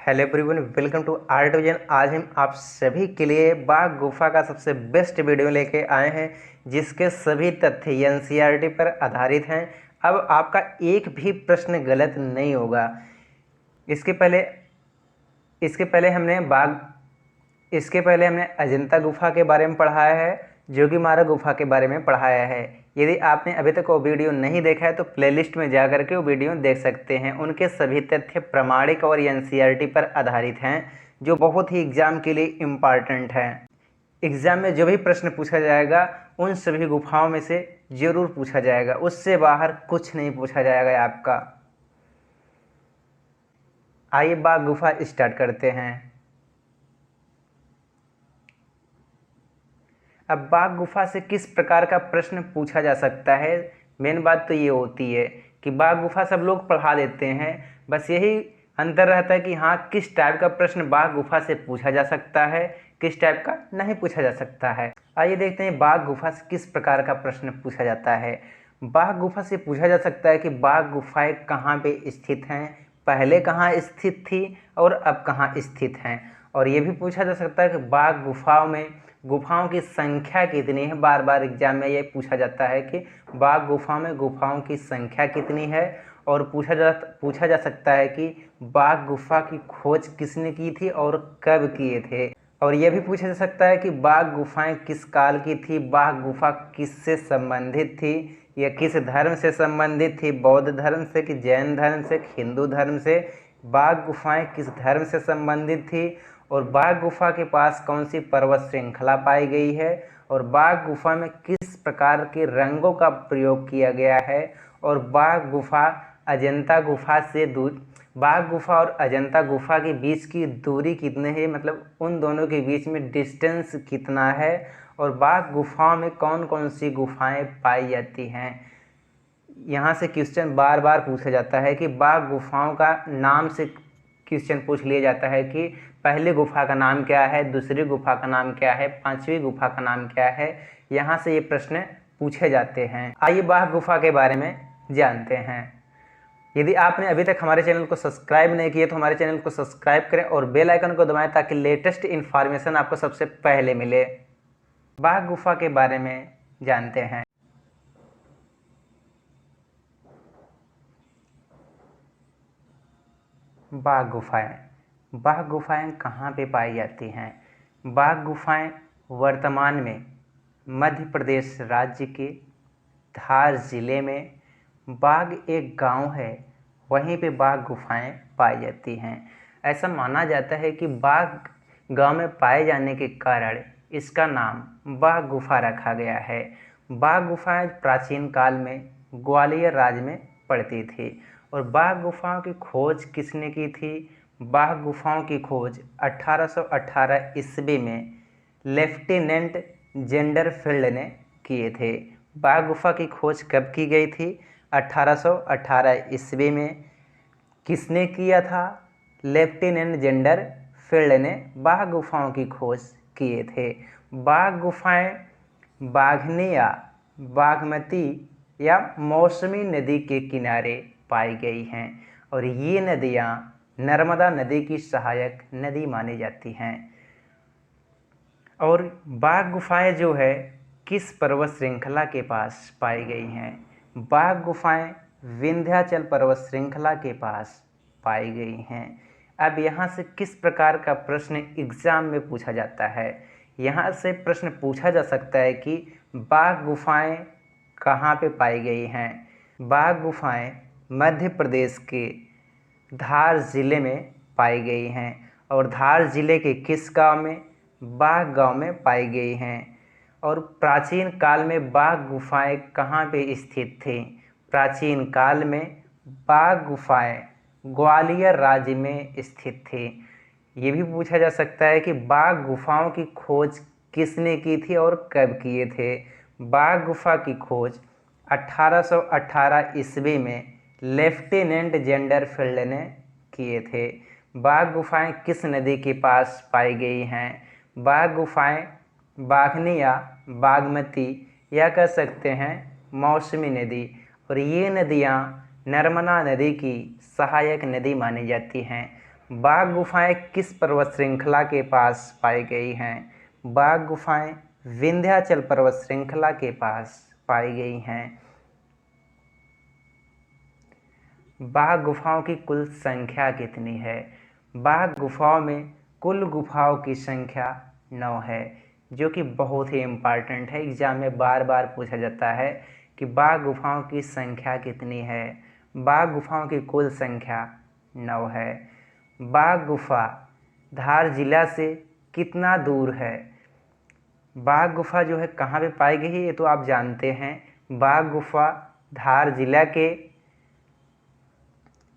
Hello everyone, welcome to Art Vision. आज हम आप सभी के लिए बाघ गुफा का सबसे बेस्ट वीडियो लेके आए हैं, जिसके सभी तथ्य एनसीईआरटी पर आधारित हैं। अब आपका एक भी प्रश्न गलत नहीं होगा। इसके पहले इसके पहले हमने बाघ इसके पहले हमने अजंता गुफा के बारे में पढ़ाया है, जोगीमारा गुफा के बारे में पढ़ाया है। यदि आपने अभी तक वो वीडियो नहीं देखा है तो प्लेलिस्ट में जा करके वो वीडियो देख सकते हैं। उनके सभी तथ्य प्रामाणिक और एनसीईआरटी पर आधारित हैं, जो बहुत ही एग्जाम के लिए इम्पॉर्टेंट है। एग्जाम में जो भी प्रश्न पूछा जाएगा उन सभी गुफाओं में से जरूर पूछा जाएगा, उससे बाहर कुछ नहीं पूछा जाएगा आपका। आइए बाघ गुफा स्टार्ट करते हैं। अब बाघ गुफा से किस प्रकार का प्रश्न पूछा जा सकता है, मेन बात तो ये होती है कि बाघ गुफा सब लोग पढ़ा देते हैं, बस यही अंतर रहता है कि हाँ किस टाइप का प्रश्न बाघ गुफा से पूछा जा सकता है, किस टाइप का नहीं पूछा जा सकता है। आइए देखते हैं बाघ गुफा से किस प्रकार का प्रश्न पूछा जाता है। बाघ गुफा से पूछा जा सकता है कि बाघ गुफाएं कहाँ पे स्थित हैं, पहले कहाँ स्थित थी और अब कहाँ स्थित हैं। और ये भी पूछा जा सकता है कि बाघ गुफाओं की संख्या कितनी है। बार बार एग्जाम में ये पूछा जाता है कि बाघ गुफा में गुफाओं की संख्या कितनी है। और पूछा जा सकता है कि बाघ गुफा की खोज किसने की थी और कब किए थे। और यह भी पूछा जा सकता है कि बाघ गुफाएं किस काल की थी, बाघ गुफा किससे संबंधित थी, या किस धर्म से संबंधित थी, बौद्ध धर्म से कि जैन धर्म से, हिंदू धर्म से। बाघ गुफाएं किस धर्म से संबंधित थी और बाघ गुफा के पास कौन सी पर्वत श्रृंखला पाई गई है, और बाघ गुफा में किस प्रकार के रंगों का प्रयोग किया गया है, और बाघ गुफा और अजंता गुफा के बीच की दूरी कितने है, मतलब उन दोनों के बीच में डिस्टेंस कितना है, और बाघ गुफाओं में कौन कौन सी गुफाएं पाई जाती हैं। यहाँ से क्वेश्चन बार बार पूछा जाता है कि बाघ गुफाओं का नाम से क्वेश्चन पूछ लिया जाता है कि पहली गुफा का नाम क्या है, दूसरी गुफा का नाम क्या है, पांचवी गुफा का नाम क्या है। यहाँ से ये प्रश्न पूछे जाते हैं। आइए बाघ गुफा के बारे में जानते हैं। यदि आपने अभी तक हमारे चैनल को सब्सक्राइब नहीं किया तो हमारे चैनल को सब्सक्राइब करें और बेल आइकन को दबाएं ताकि लेटेस्ट इन्फॉर्मेशन आपको सबसे पहले मिले। बाघ गुफा के बारे में जानते हैं। बाघ गुफाएं कहाँ पे पाई जाती हैं। बाघ गुफाएं वर्तमान में मध्य प्रदेश राज्य के धार जिले में बाघ एक गांव है, वहीं पे बाघ गुफाएं पाई जाती हैं। ऐसा माना जाता है कि बाघ गांव में पाए जाने के कारण इसका नाम बाघ गुफा रखा गया है। बाघ गुफाएं प्राचीन काल में ग्वालियर राज्य में पड़ती थी। और बाघ गुफाओं की खोज किसने की थी। बाघ गुफाओं की खोज 1818 ईस्वी में लेफ्टिनेंट जेंडरफील्ड ने किए थे। बाघ गुफा की खोज कब की गई थी। 1818 ईस्वी में किसने किया था। लेफ्टिनेंट जेंडरफील्ड ने बाघ गुफाओं की खोज किए थे। बाघ गुफाएं बाघनी या बागमती या मौसमी नदी के किनारे पाई गई हैं, और ये नदियाँ नर्मदा नदी की सहायक नदी मानी जाती हैं। और बाघ गुफाएं जो है किस पर्वत श्रृंखला के पास पाई गई हैं। बाघ गुफाएं विंध्याचल पर्वत श्रृंखला के पास पाई गई हैं। अब यहाँ से किस प्रकार का प्रश्न एग्जाम में पूछा जाता है। यहाँ से प्रश्न पूछा जा सकता है कि बाघ गुफाएं कहाँ पे पाई गई हैं। बाघ गुफाएं मध्य प्रदेश के धार जिले में पाई गई हैं, और धार जिले के किस गांव में, बाघ गांव में पाई गई हैं। और प्राचीन काल में बाघ गुफाएं कहाँ पे स्थित थीं। प्राचीन काल में बाघ गुफाएं ग्वालियर राज्य में स्थित थी। ये भी पूछा जा सकता है कि बाघ गुफाओं की खोज किसने की थी और कब किए थे। बाघ गुफा की खोज 1818 ईस्वी में लेफ्टिनेंट जेंडरफील्ड ने किए थे। बाघ गुफाएं किस नदी के पास पाई गई हैं। बाघ गुफाएं बाघनी या बागमती या कह सकते हैं मौसमी नदी, और ये नदियाँ नर्मदा नदी की सहायक नदी मानी जाती हैं। बाघ गुफाएं किस पर्वत श्रृंखला के पास पाई गई हैं? बाघ गुफाएं विंध्याचल पर्वत श्रृंखला के पास पाई गई हैं। बाघ गुफाओं की कुल संख्या कितनी है? बाघ गुफाओं में कुल गुफाओं की संख्या 9 है, जो कि बहुत ही इम्पॉर्टेंट है। एग्जाम में बार बार पूछा जाता है कि बाघ गुफाओं की संख्या कितनी है। बाघ गुफाओं की कुल संख्या 9 है। बाघ गुफा धार जिला से कितना दूर है? बाघ गुफा जो है कहाँ पे पाई गई है, ये तो आप जानते हैं। बाघ गुफा धार जिला के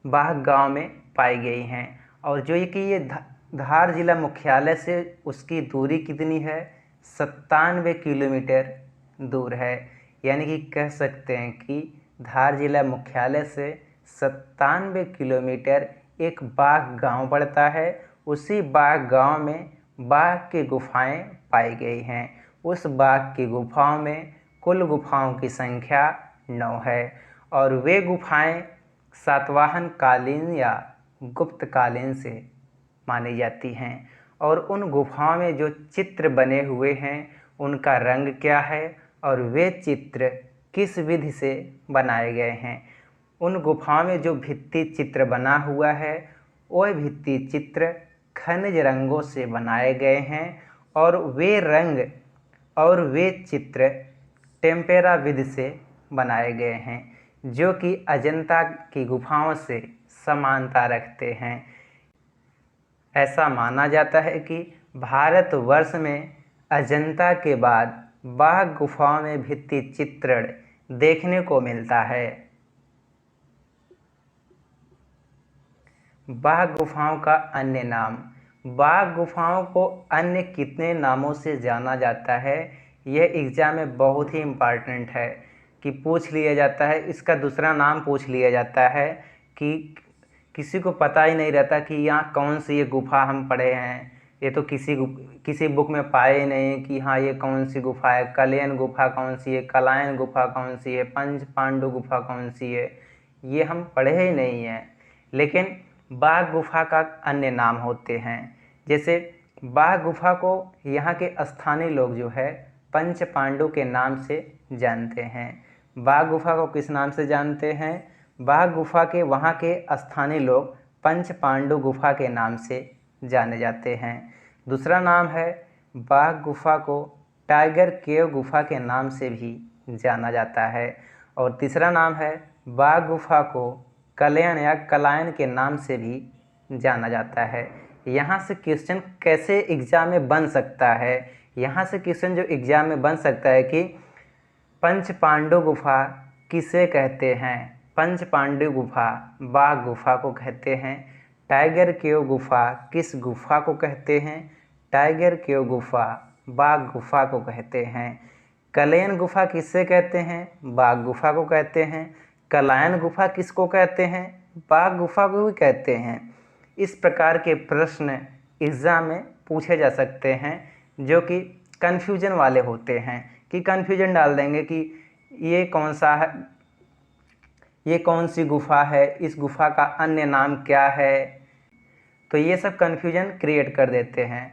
बाघ गांव में पाई गई हैं। और जो ये धार जिला मुख्यालय से उसकी दूरी कितनी है? 97 किलोमीटर दूर है। यानी कि कह सकते हैं कि धार जिला मुख्यालय से 97 किलोमीटर एक बाघ गांव पड़ता है। उसी बाघ गांव में बाघ की गुफाएं पाई गई हैं। उस बाघ की गुफाओं में कुल गुफाओं की संख्या 9 है। और वे गुफाएं सातवाहन कालीन या गुप्त कालीन से मानी जाती हैं। और उन गुफाओं में जो चित्र बने हुए हैं उनका रंग क्या है और वे चित्र किस विधि से बनाए गए हैं? उन गुफाओं में जो भित्ति चित्र बना हुआ है वह भित्ति चित्र खनिज रंगों से बनाए गए हैं। और वे रंग और वे चित्र टेम्पेरा विधि से बनाए गए हैं, जो कि अजंता की गुफाओं से समानता रखते हैं। ऐसा माना जाता है कि भारतवर्ष में अजंता के बाद बाघ गुफाओं में भित्ति चित्रण देखने को मिलता है। बाघ गुफाओं का अन्य नाम। बाघ गुफाओं को अन्य कितने नामों से जाना जाता है? यह एग्जाम में बहुत ही इम्पॉर्टेंट है कि पूछ लिया जाता है। इसका दूसरा नाम पूछ लिया जाता है कि किसी को पता ही नहीं रहता कि यहाँ कौन सी ये गुफा हम पढ़े हैं। ये तो किसी बुक में पाए नहीं कि हाँ ये कौन सी गुफा है। कल्याण गुफा कौन सी है, कलायन गुफा कौन सी है, पंच पांडु गुफा कौन सी है, ये हम पढ़े ही नहीं हैं। लेकिन बाघ गुफा का अन्य नाम होते हैं। जैसे बाघ गुफा को यहाँ के स्थानीय लोग जो है पंच पांडु के नाम से जानते हैं। बाघ गुफा को किस नाम से जानते हैं? बाघ गुफा के वहाँ के स्थानीय लोग पंच पांडु गुफा के नाम से जाने जाते हैं। दूसरा नाम है बाघ गुफा को टाइगर केव गुफा के नाम से भी जाना जाता है। और तीसरा नाम है बाघ गुफा को कल्याण या कलायन के नाम से भी जाना जाता है। यहाँ से क्वेश्चन कैसे एग्जाम में बन सकता है? यहाँ से क्वेश्चन जो एग्जाम में बन सकता है कि पंच पांडु गुफा किसे कहते हैं? पंच पांडु गुफा बाघ गुफा को कहते हैं। टाइगर केव गुफा किस गुफा को कहते हैं? टाइगर केव गुफा बाघ गुफा को कहते हैं। कल्याण गुफा किससे कहते हैं? बाघ गुफा को कहते हैं। कलायन गुफा किसको कहते हैं? बाघ गुफा को भी कहते हैं। इस प्रकार के प्रश्न एग्ज़ाम में पूछे जा सकते हैं जो कि कन्फ्यूजन वाले होते हैं, कि कन्फ्यूजन डाल देंगे कि ये कौन सा है, ये कौन सी गुफा है, इस गुफा का अन्य नाम क्या है। तो ये सब कन्फ्यूजन क्रिएट कर देते हैं।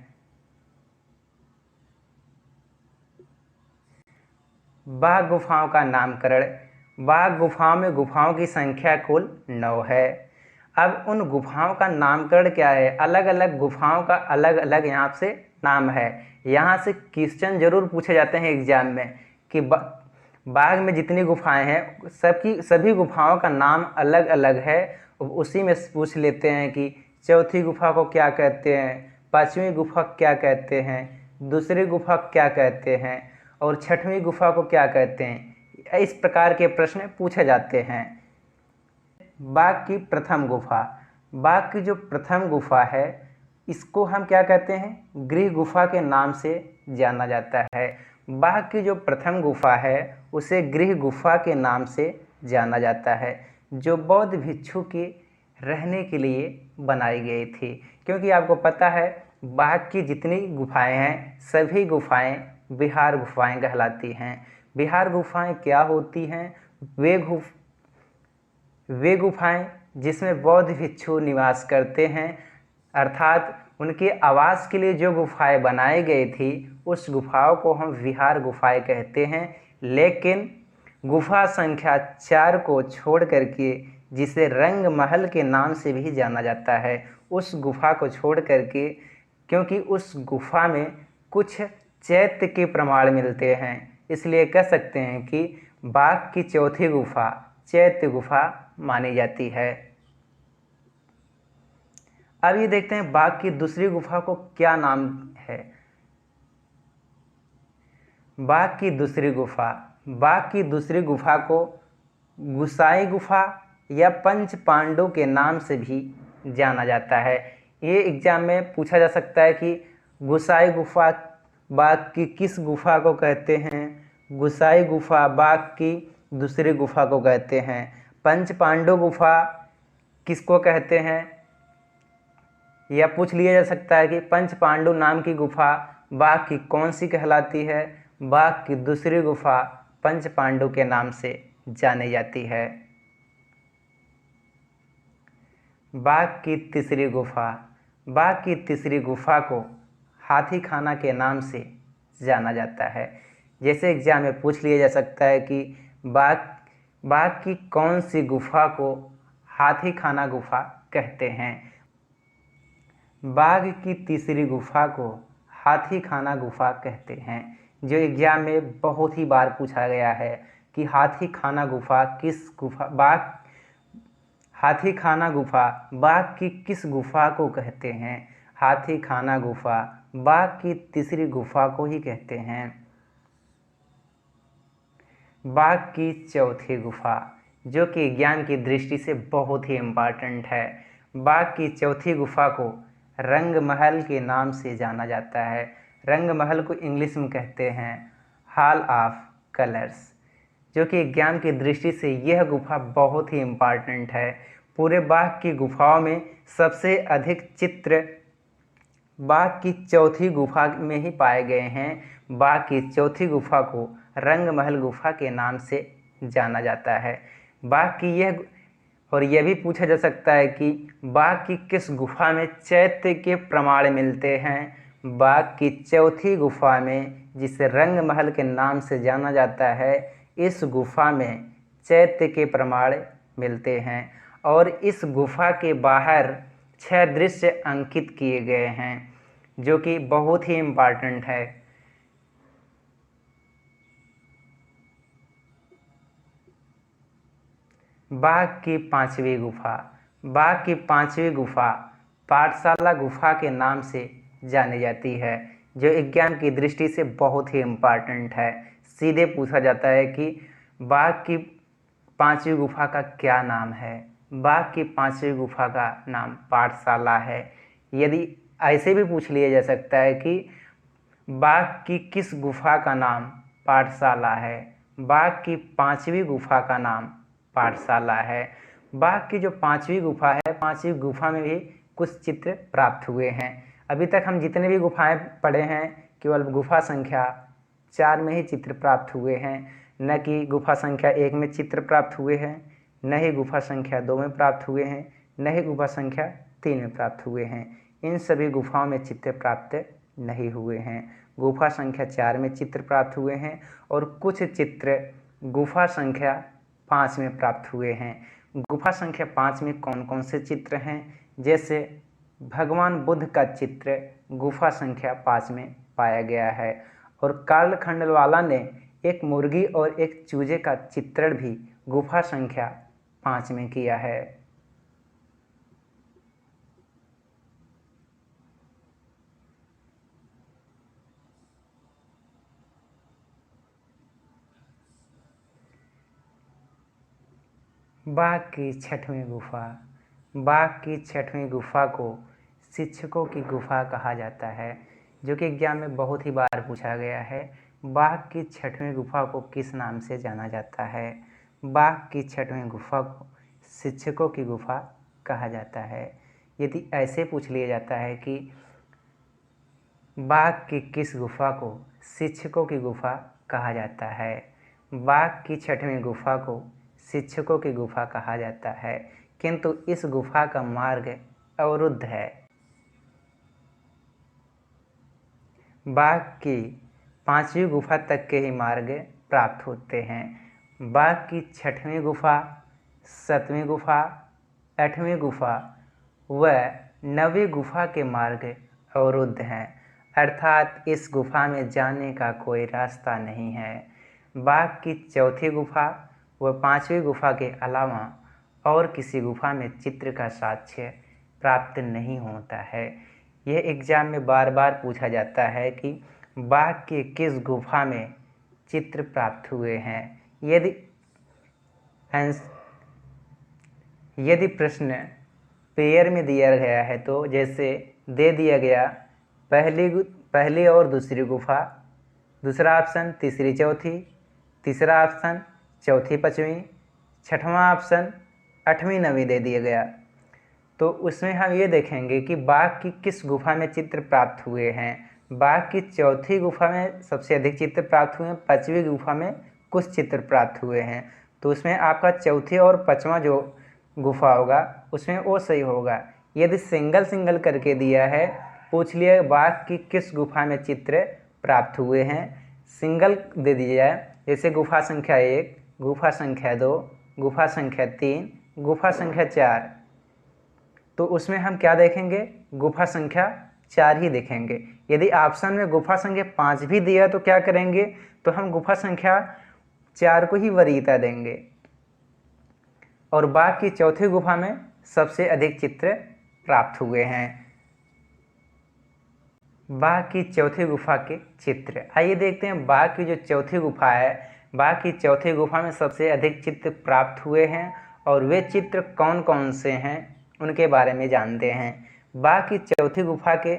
बाघ गुफाओं का नामकरण। बाघ गुफाओं में गुफाओं की संख्या कुल 9 है। अब उन गुफाओं का नामकरण क्या है? अलग अलग गुफाओं का अलग अलग यहाँ से नाम है। यहाँ से क्वेश्चन जरूर पूछे जाते हैं एग्जाम में कि बाघ में जितनी गुफाएं हैं सभी गुफाओं का नाम अलग अलग है। उसी में पूछ लेते हैं कि चौथी गुफा को क्या कहते हैं, पांचवी गुफा क्या कहते हैं, दूसरी गुफा क्या कहते हैं और छठवीं गुफा को क्या कहते हैं। इस प्रकार के प्रश्न पूछे जाते हैं। बाघ की प्रथम गुफा। बाघ की जो प्रथम गुफा है इसको हम क्या कहते हैं? गृह गुफा के नाम से जाना जाता है। बाघ की जो प्रथम गुफा है उसे गृह गुफा के नाम से जाना जाता है, जो बौद्ध भिक्षु की रहने के लिए बनाई गई थी। क्योंकि आपको पता है बाघ की जितनी गुफाएं हैं सभी गुफाएं विहार गुफाएं कहलाती हैं। विहार गुफाएं क्या होती हैं? वे गुफाएं जिसमें बौद्ध भिक्षु निवास करते हैं। अर्थात उनके आवास के लिए जो गुफाएं बनाई गई थी उस गुफाओं को हम विहार गुफाएं कहते हैं। लेकिन गुफा संख्या 4 को छोड़ करके, जिसे रंग महल के नाम से भी जाना जाता है, उस गुफा को छोड़ करके, क्योंकि उस गुफा में कुछ चैत्य के प्रमाण मिलते हैं, इसलिए कह सकते हैं कि बाघ की चौथी गुफा चैत्य गुफा मानी जाती है। अब ये देखते हैं बाघ की दूसरी गुफा को क्या नाम है। बाघ की दूसरी गुफा को गुसाई गुफा या पंच पांडव के नाम से भी जाना जाता है। ये एग्जाम में पूछा जा सकता है कि गुसाई गुफा बाघ की किस गुफा को कहते हैं, गुसाई गुफा बाघ की दूसरी गुफा को कहते हैं, पंच पांडव गुफा किसको कहते हैं, या पूछ लिया जा सकता है कि पंच पांडव नाम की गुफा बाघ की कौन सी कहलाती है। बाघ की दूसरी गुफा पंच पांडव के नाम से जानी जाती है। बाघ की तीसरी गुफा को हाथी खाना के नाम से जाना जाता है। जैसे एग्जाम में पूछ लिया जा सकता है कि बाघ की कौन सी गुफा को हाथी खाना गुफा कहते हैं। बाघ की तीसरी गुफा को हाथी खाना गुफा कहते हैं, जो एग्जाम में बहुत ही बार पूछा गया है कि हाथी खाना गुफा बाघ की किस गुफा को कहते हैं। हाथी खाना गुफा बाघ की तीसरी गुफा को ही कहते हैं। बाघ की चौथी गुफा, जो कि ज्ञान की दृष्टि से बहुत ही इम्पॉर्टेंट है। बाघ की चौथी गुफा को रंग महल के नाम से जाना जाता है। रंग महल को इंग्लिश में कहते हैं हॉल ऑफ कलर्स, जो कि ज्ञान की दृष्टि से यह गुफा बहुत ही इम्पॉर्टेंट है। पूरे बाघ की गुफाओं में सबसे अधिक चित्र बाघ की चौथी गुफा में ही पाए गए हैं। बाघ की चौथी गुफा को रंग महल गुफा के नाम से जाना जाता है। बाघ की यह भी पूछा जा सकता है कि बाघ की किस गुफा में चैत्य के प्रमाण मिलते हैं। बाघ की चौथी गुफा में, जिसे रंग महल के नाम से जाना जाता है, इस गुफा में चैत्य के प्रमाण मिलते हैं और इस गुफा के बाहर 6 दृश्य अंकित किए गए हैं, जो कि बहुत ही इम्पॉर्टेंट है। बाघ की पांचवी गुफा पाठशाला गुफा के नाम से जानी जाती है, जो विज्ञान की दृष्टि से बहुत ही इम्पॉर्टेंट है। सीधे पूछा जाता है कि बाघ की पांचवी गुफा का क्या नाम है। बाघ की पांचवी गुफा का नाम पाठशाला है। यदि ऐसे भी पूछ लिया जा सकता है कि बाघ की किस गुफा का नाम पाठशाला है। बाघ की पांचवी गुफा का नाम पाठशाला है। बाघ की जो पांचवी गुफा है, पांचवी गुफा में भी कुछ चित्र प्राप्त हुए हैं। अभी तक हम जितने भी गुफाएं पढ़े हैं, केवल गुफा संख्या 4 में ही चित्र प्राप्त हुए हैं, न कि गुफा संख्या 1 में चित्र प्राप्त हुए हैं, न ही गुफा संख्या 2 में प्राप्त हुए हैं, न ही गुफा संख्या 3 में प्राप्त हुए हैं। इन सभी गुफाओं में चित्र प्राप्त नहीं हुए हैं। गुफा संख्या 4 में चित्र प्राप्त हुए हैं और कुछ चित्र गुफा संख्या 5 में प्राप्त हुए हैं। गुफा संख्या 5 में कौन कौन से चित्र हैं? जैसे भगवान बुद्ध का चित्र गुफा संख्या 5 में पाया गया है और कार्ल खंडलवाला ने एक मुर्गी और एक चूजे का चित्रण भी गुफा संख्या 5 में किया है। बाघ की छठवीं गुफा को शिक्षकों की गुफा कहा जाता है, जो कि एग्जाम में बहुत ही बार पूछा गया है। बाघ की छठवीं गुफा को किस नाम से जाना जाता है? बाघ की छठवीं गुफा को शिक्षकों की गुफा कहा जाता है। यदि ऐसे पूछ लिया जाता है कि बाघ की किस गुफा को शिक्षकों की गुफा कहा जाता है, बाघ की छठवीं गुफा को शिक्षकों की गुफा कहा जाता है, किंतु इस गुफा का मार्ग अवरुद्ध है। बाघ की 5वीं गुफा तक के ही मार्ग प्राप्त होते हैं। बाघ की 6वीं गुफा, 7वीं गुफा, 8वीं गुफा व 9वीं गुफा के मार्ग अवरुद्ध हैं, अर्थात इस गुफा में जाने का कोई रास्ता नहीं है। बाघ की 4थी गुफा व 5वीं गुफा के अलावा और किसी गुफा में चित्र का साक्ष्य प्राप्त नहीं होता है। यह एग्जाम में बार बार पूछा जाता है कि बाघ के किस गुफा में चित्र प्राप्त हुए हैं। यदि प्रश्न पेयर में दिया गया है तो जैसे दे दिया गया पहली और दूसरी गुफा, दूसरा ऑप्शन तीसरी चौथी, तीसरा ऑप्शन चौथी पाँचवीं, छठवां ऑप्शन आठवीं नवीं दे दिया गया, तो उसमें हम ये देखेंगे कि बाघ की किस गुफा में चित्र प्राप्त हुए हैं। बाघ की 4थी गुफा में सबसे अधिक चित्र प्राप्त हुए हैं, 5वीं गुफा में कुछ चित्र प्राप्त हुए हैं, तो उसमें आपका 4थी और 5वां जो गुफा होगा उसमें वो सही होगा। यदि सिंगल करके दिया है, पूछ लिया बाघ की किस गुफा में चित्र प्राप्त हुए हैं, सिंगल दे दिया है, जैसे गुफा संख्या 1, गुफा संख्या 2, गुफा संख्या 3, गुफा संख्या 4, तो उसमें हम क्या देखेंगे, गुफा संख्या 4 ही देखेंगे। यदि ऑप्शन में गुफा संख्या 5 भी दिया तो क्या करेंगे, तो हम गुफा संख्या 4 को ही वरीयता देंगे। और बाघ की 4थी गुफा में सबसे अधिक चित्र प्राप्त हुए हैं। बाघ की 4थी गुफा के चित्र, आइए देखते हैं बाघ की जो 4थी गुफा है, बाघ की 4थी गुफा में सबसे अधिक चित्र प्राप्त हुए हैं और वे चित्र कौन कौन से हैं उनके बारे में जानते हैं। बाघ की 4थी गुफा के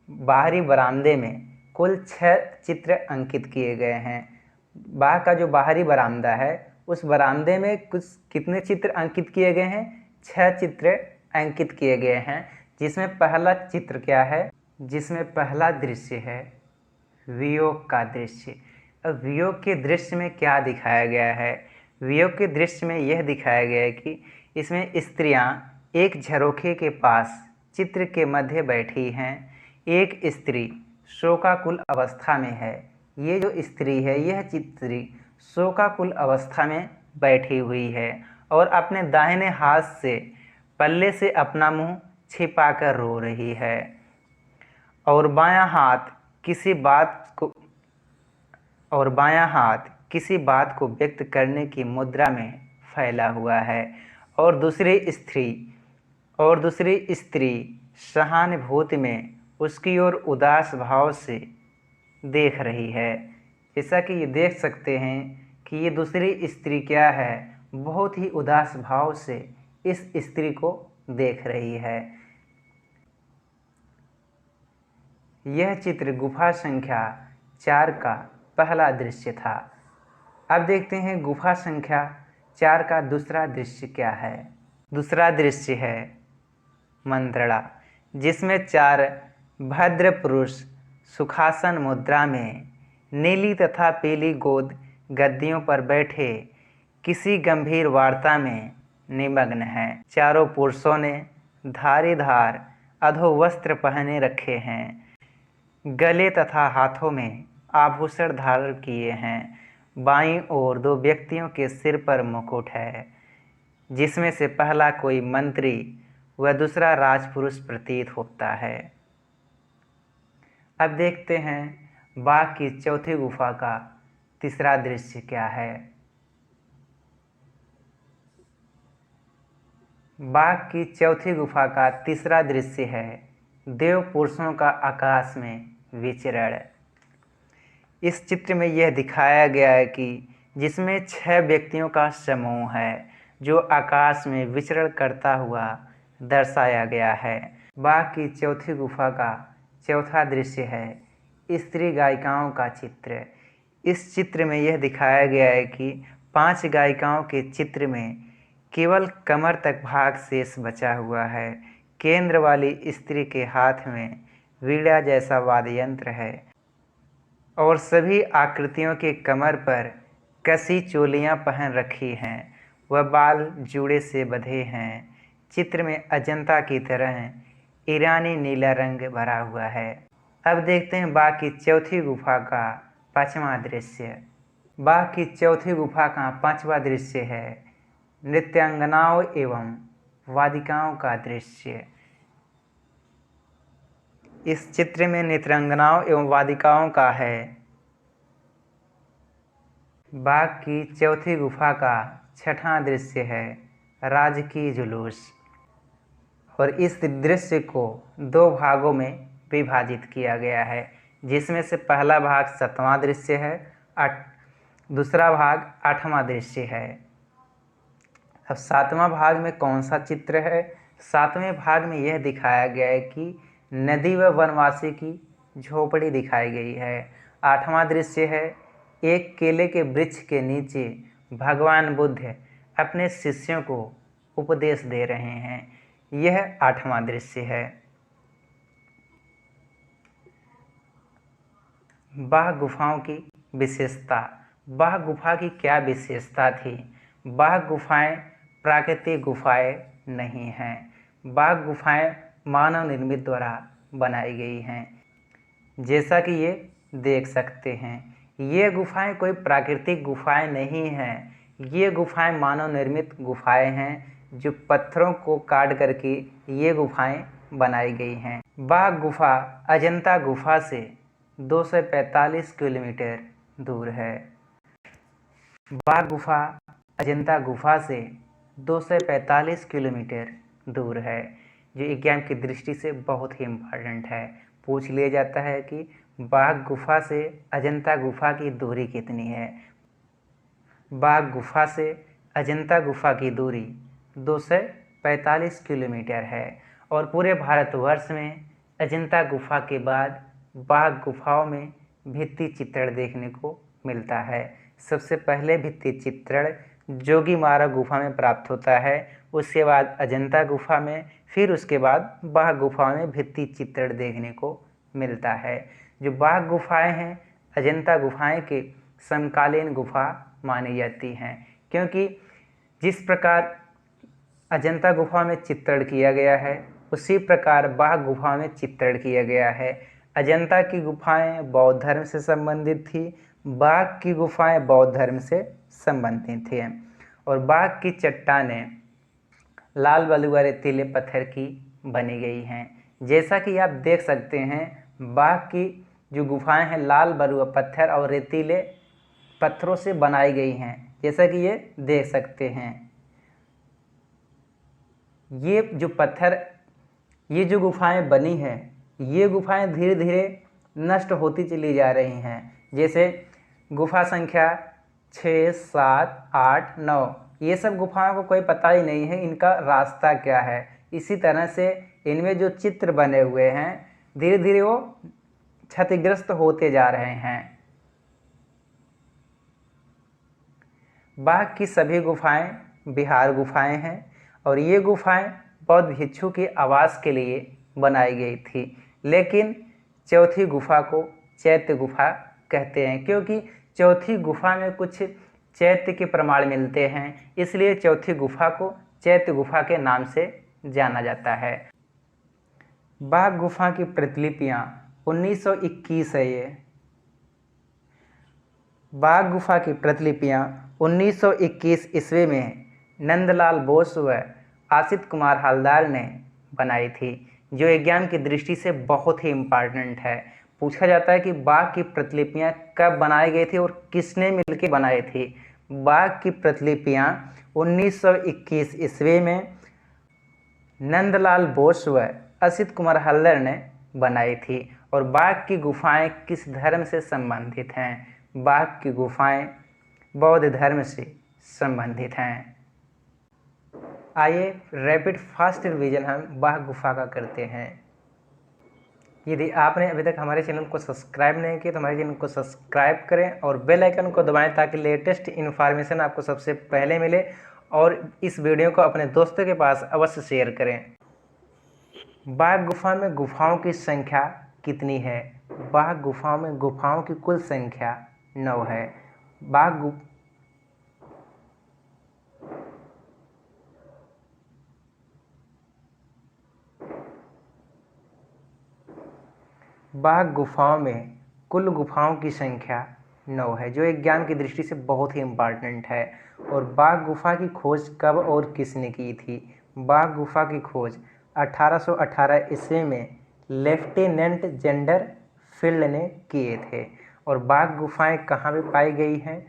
बाहरी बरामदे में कुल 6 चित्र अंकित किए गए हैं। बाघ का जो बाहरी बरामदा है उस बरामदे में कितने चित्र अंकित किए गए हैं, 6 चित्र अंकित किए गए हैं। जिसमें पहला चित्र क्या है, जिसमें पहला दृश्य है वियोग का दृश्य। अब वियोग के दृश्य में क्या दिखाया गया है, वियोग के दृश्य में यह दिखाया गया है कि इसमें स्त्रियां एक झरोखे के पास चित्र के मध्य बैठी हैं। एक स्त्री शोकाकुल अवस्था में है। ये जो स्त्री है, यह स्त्री शोकाकुल अवस्था में बैठी हुई है और अपने दाहिने हाथ से पल्ले से अपना मुंह छिपाकर रो रही है और बायां हाथ किसी बात को व्यक्त करने की मुद्रा में फैला हुआ है और दूसरी स्त्री सहानुभूति में उसकी ओर उदास भाव से देख रही है। जैसा कि ये देख सकते हैं कि ये दूसरी स्त्री क्या है, बहुत ही उदास भाव से इस स्त्री को देख रही है। यह चित्र गुफा संख्या 4 का पहला दृश्य था। अब देखते हैं गुफा संख्या 4 का दूसरा दृश्य क्या है। दूसरा दृश्य है मंत्रणा, जिसमें 4 भद्र पुरुष सुखासन मुद्रा में नीली तथा पीली गोद गद्दियों पर बैठे किसी गंभीर वार्ता में निमग्न हैं। चारों पुरुषों ने धारीदार अधोवस्त्र पहने रखे हैं, गले तथा हाथों में आभूषण धारण किए हैं। बाईं ओर 2 व्यक्तियों के सिर पर मुकुट है, जिसमें से पहला कोई मंत्री व दूसरा राजपुरुष प्रतीत होता है। अब देखते हैं बाघ की 4थी गुफा का तीसरा दृश्य क्या है। बाघ की 4थी गुफा का तीसरा दृश्य है देव पुरुषों का आकाश में विचरण। इस चित्र में यह दिखाया गया है कि जिसमें 6 व्यक्तियों का समूह है जो आकाश में विचरण करता हुआ दर्शाया गया है। बाघ की 4थी गुफा का चौथा दृश्य है स्त्री गायिकाओं का चित्र। इस चित्र में यह दिखाया गया है कि 5 गायिकाओं के चित्र में केवल कमर तक भाग शेष बचा हुआ है। केंद्र वाली स्त्री के हाथ में वीणा जैसा वाद्य यंत्र है और सभी आकृतियों के कमर पर कसी चोलियां पहन रखी हैं। वह बाल जूड़े से बंधे हैं। चित्र में अजंता की तरह ईरानी नीला रंग भरा हुआ है। अब देखते हैं बाघ की चौथी गुफा का पांचवा दृश्य। बाघ की चौथी गुफा का पांचवा दृश्य है नृत्यांगनाओं एवं वादिकाओं का दृश्य। इस चित्र में नृत्यांगनाओं एवं वादिकाओं का है। बाघ की चौथी गुफा का छठा दृश्य है राजकीय जुलूस। और इस दृश्य को दो भागों में विभाजित किया गया है, जिसमें से पहला भाग सातवां दृश्य है, दूसरा भाग आठवां दृश्य है। अब सातवां भाग में कौन सा चित्र है? सातवें भाग में यह दिखाया गया है कि नदी व वनवासी की झोपड़ी दिखाई गई है। आठवां दृश्य है एक केले के वृक्ष के नीचे भगवान बुद्ध अपने शिष्यों को उपदेश दे रहे हैं। यह आठवां दृश्य है। बाघ गुफाओं की विशेषता। बाघ गुफा की क्या विशेषता थी? बाघ गुफाएं प्राकृतिक गुफाएं नहीं हैं। बाघ गुफाएं मानव निर्मित द्वारा बनाई गई हैं। जैसा कि ये देख सकते हैं, ये गुफाएं कोई प्राकृतिक गुफाएं नहीं हैं। ये गुफाएं मानव निर्मित गुफाएं हैं जो पत्थरों को काट करके ये गुफाएं बनाई गई हैं। बाघ गुफा अजंता गुफा से 245 किलोमीटर दूर है। बाघ गुफा अजंता गुफा से 245 किलोमीटर दूर है, जो विज्ञान की दृष्टि से बहुत ही इम्पोर्टेंट है। पूछ लिया जाता है कि बाघ गुफा से अजंता गुफा की दूरी कितनी है। बाघ गुफा से अजंता गुफा की दूरी 245 किलोमीटर है। और पूरे भारतवर्ष में अजंता गुफा के बाद बाघ गुफाओं में भित्ति चित्रण देखने को मिलता है। सबसे पहले भित्ति चित्रण जोगीमारा गुफा में प्राप्त होता है, उसके बाद अजंता गुफा में, फिर उसके बाद बाघ गुफा में भित्ति चित्रण देखने को मिलता है। जो बाघ गुफाएं हैं अजंता गुफाएं के समकालीन गुफा मानी जाती हैं, क्योंकि जिस प्रकार अजंता गुफा में चित्रण किया गया है उसी प्रकार बाघ गुफा में चित्रण किया गया है। अजंता की गुफाएं बौद्ध धर्म से संबंधित थी, बाघ की गुफाएं बौद्ध धर्म से संबंधित थी। और बाघ की चट्टानें लाल बलुआ रेतीले पत्थर की बनी गई हैं। जैसा कि आप देख सकते हैं, बाघ की जो गुफाएं हैं लाल बलुआ पत्थर और रेतीले पत्थरों से बनाई गई हैं, जैसा कि ये देख सकते हैं। ये जो पत्थर, ये जो गुफाएं बनी हैं, ये गुफाएं धीरे धीरे नष्ट होती चली जा रही हैं। जैसे गुफा संख्या 6, 7, 8, 9, ये सब गुफाओं को कोई पता ही नहीं है इनका रास्ता क्या है। इसी तरह से इनमें जो चित्र बने हुए हैं धीरे धीरे वो क्षतिग्रस्त होते जा रहे हैं। बाघ की सभी गुफाएं बिहार गुफाएं हैं और ये गुफाएं बौद्ध भिक्षु के आवास के लिए बनाई गई थी। लेकिन चौथी गुफा को चैत्य गुफा कहते हैं, क्योंकि चौथी गुफा में कुछ चैत्य के प्रमाण मिलते हैं, इसलिए चौथी गुफा को चैत्य गुफा के नाम से जाना जाता है। बाघ गुफा की प्रतिलिपियाँ 1921 है। ये बाघ गुफा की प्रतिलिपियाँ 1921 ईस्वी में नंदलाल बोस व आसित कुमार हलदार ने बनाई थी, जो विज्ञान की दृष्टि से बहुत ही इम्पोर्टेंट है। पूछा जाता है कि बाघ की प्रतिलिपियाँ कब बनाई गई थी और किसने मिलकर बनाई थी। बाघ की प्रतिलिपियाँ 1921 ईस्वी में नंदलाल बोस व असित कुमार हल्दर ने बनाई थी। और बाघ की गुफाएं किस धर्म से संबंधित हैं? बाघ की गुफाएं बौद्ध धर्म से संबंधित हैं। आइए रैपिड फास्ट रिवीजन हम बाघ गुफा का करते हैं। यदि आपने अभी तक हमारे चैनल को सब्सक्राइब नहीं किया तो हमारे चैनल को सब्सक्राइब करें और बेल आइकन को दबाएं ताकि लेटेस्ट इन्फॉर्मेशन आपको सबसे पहले मिले। और इस वीडियो को अपने दोस्तों के पास अवश्य शेयर करें। बाघ गुफा में गुफाओं की संख्या कितनी है? बाघ गुफाओं में गुफाओं की कुल संख्या 9 है। बाघ गुफाओं में कुल गुफाओं की संख्या 9 है, जो विज्ञान की दृष्टि से बहुत ही इम्पॉर्टेंट है। और बाघ गुफा की खोज कब और किसने की थी? बाघ गुफा की खोज 1818 ईस्वी में लेफ्टिनेंट जनरल फील्ड ने किए थे। और बाघ गुफाएं कहाँ पे पाई गई हैं?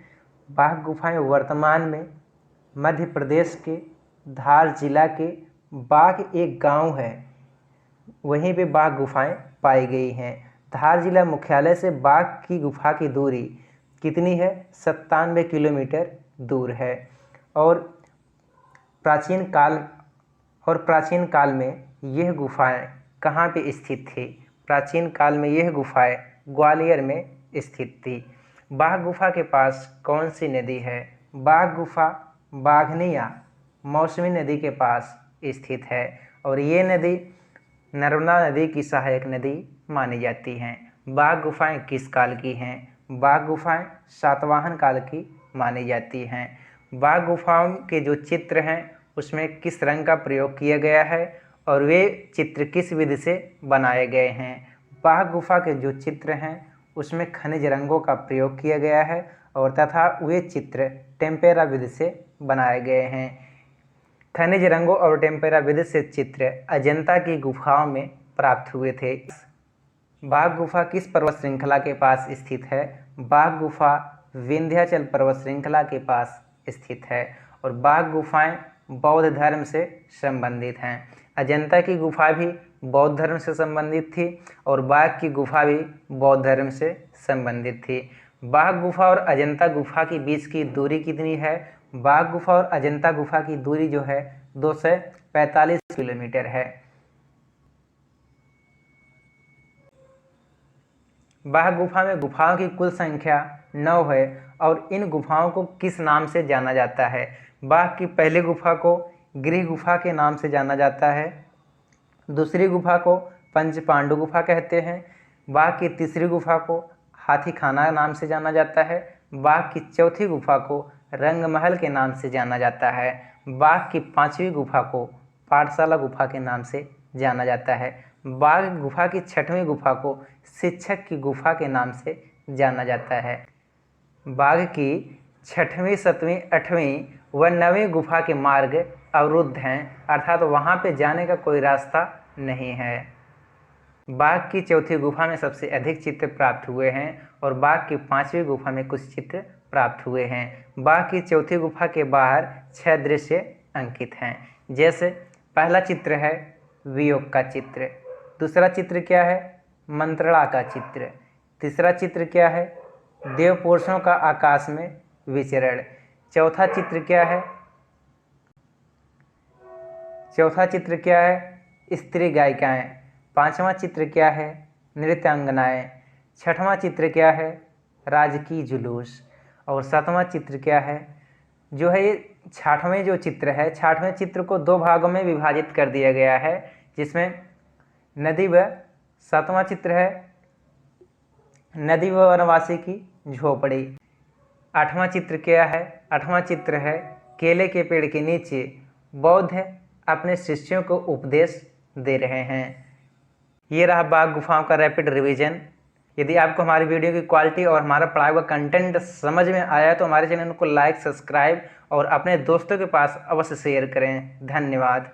बाघ गुफाएं वर्तमान में मध्य प्रदेश के धार जिला के बाघ एक गांव है, वहीं पे बाघ गुफाएं पाई गई हैं। धार जिला मुख्यालय से बाघ की गुफा की दूरी कितनी है? 97 किलोमीटर दूर है। और प्राचीन काल में यह गुफाएं कहाँ पे स्थित थी? प्राचीन काल में यह गुफाएं ग्वालियर में स्थित थी। बाघ गुफा के पास कौन सी नदी है? बाघ गुफा बाघनी या मौसमी नदी के पास स्थित है। और ये नदी नर्मदा नदी की सहायक नदी मानी जाती हैं। बाघ गुफाएं किस काल की हैं? बाघ गुफाएं सातवाहन काल की मानी जाती हैं। बाघ गुफाओं के जो चित्र हैं उसमें किस रंग का प्रयोग किया गया है और वे चित्र किस विधि से बनाए गए हैं? बाघ गुफा के जो चित्र हैं उसमें खनिज रंगों का प्रयोग किया गया है और तथा वे चित्र टेम्पेरा विधि से बनाए गए हैं। खनिज रंगों और टेम्पेरा विधि से चित्र अजंता की गुफाओं में प्राप्त हुए थे। बाघ गुफा किस पर्वत श्रृंखला के पास स्थित है? बाघ गुफा विंध्याचल पर्वत श्रृंखला के पास स्थित है। और बाघ गुफाएं बौद्ध धर्म से संबंधित हैं। अजंता की गुफा भी बौद्ध धर्म से संबंधित थी और बाघ की गुफा भी बौद्ध धर्म से संबंधित थी। बाघ गुफा और अजंता गुफा के बीच की दूरी कितनी है? बाघ गुफा और अजंता गुफा की दूरी जो है 245 किलोमीटर है। बाघ गुफा में गुफाओं की कुल संख्या 9 है और इन गुफाओं को किस नाम से जाना जाता है? बाघ की पहली गुफा को गृह गुफा के नाम से जाना जाता है। दूसरी गुफा को पंच पांडु गुफा कहते हैं। बाघ की तीसरी गुफा को हाथी खाना नाम से जाना जाता है। बाघ की चौथी गुफा को रंगमहल के नाम से जाना जाता है। बाघ की पांचवी गुफा को पाठशाला गुफा के नाम से जाना जाता है। बाघ गुफा की छठवीं गुफा को शिक्षक की गुफा के नाम से जाना जाता है। बाघ की छठवीं, सातवीं, आठवीं व 9वीं गुफा के मार्ग अवरुद्ध हैं, अर्थात वहाँ पे जाने का कोई रास्ता नहीं है। बाघ की चौथी गुफा में सबसे अधिक चित्र प्राप्त हुए हैं और बाघ की पांचवी गुफा में कुछ चित्र प्राप्त हुए हैं। बाघ की चौथी गुफा के बाहर 6 दृश्य अंकित हैं। जैसे पहला चित्र है वियोग का चित्र, दूसरा चित्र क्या है? मंत्रणा का चित्र, तीसरा चित्र क्या है? देव पुरुषों का आकाश में विचरण, चौथा चित्र क्या है? स्त्री गायिकाएं, पांचवा चित्र क्या है? नृत्यांगनाएं, छठवां चित्र क्या है? राजकीय जुलूस और सातवां चित्र क्या है? जो है ये छठवें जो चित्र है, छठवें चित्र को 2 भागों में विभाजित कर दिया गया है, जिसमें नदी व सातवां चित्र है नदी व वनवासी की झोपड़ी। आठवां चित्र क्या है? आठवां चित्र है केले के पेड़ के नीचे बौद्ध अपने शिष्यों को उपदेश दे रहे हैं। ये रहा बाघ गुफाओं का रैपिड रिवीजन। यदि आपको हमारी वीडियो की क्वालिटी और हमारा पढ़ाया हुआ कंटेंट समझ में आया तो हमारे चैनल को लाइक, सब्सक्राइब और अपने दोस्तों के पास अवश्य शेयर करें। धन्यवाद।